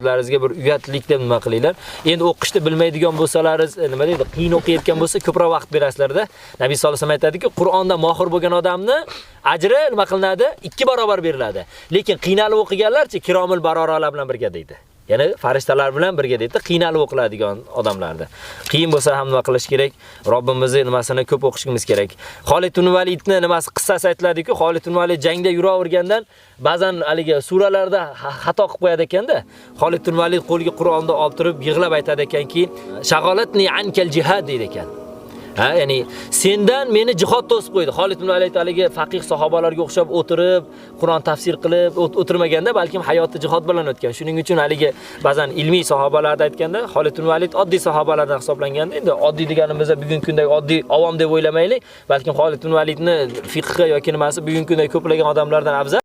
Laringizga bir uyatlik deb nima qilinglar. Endi o'qishni bilmaydigan bo'lsalaringiz, nima deydi, qiyin o'qiyotgan bo'lsa, ko'proq vaqt berasizlar-da. Nabiy sollallohu alayhi vasallam aytadiki, Qur'onda mohir bo'lgan odamni ajri nima qilinadi? 2 barobar beriladi. Lekin qiynalib o'qiganlarchi kiromil baroralar bilan birga deydi. Ya'ni farishtalar bilan birga deydi, qiynalib o'qiladigan odamlarda. Qiyin bo'lsa ham nima qilish kerak? Robbimizni nimasini ko'p o'qishimiz kerak. Xolid ibn Validni nimasi qissasi aytiladi-ku, Xolid ibn Valid jangda yuravergandan ba'zan haligi suralarda xato qilib qo'yadi ekanda. Xolid ibn Valid qo'liga Qur'onni olib turib yig'lab aytadi ekanki, "Shag'alatni ankal jihad" deydi ekan. Ya'ni sendan meni jihod to'sib qo'ydi. Xolid ibn Valid haligi faqih sahobalarga o'xshab o'tirib, Qur'on tafsir qilib o'tirmaganda, balkim hayoti jihod bilan o'tgan. Shuning uchun haligi ba'zan ilmiy sahobalarda aytganda, Xolid ibn Valid oddiy sahobalardan hisoblanganda, endi oddiy deganimizda bugungi kundagi oddiy avom deb o'ylamaylik, balkim Xolid ibn Validni fiqhi yoki nimasi bugungi kunda ko'plagan odamlardan afzal.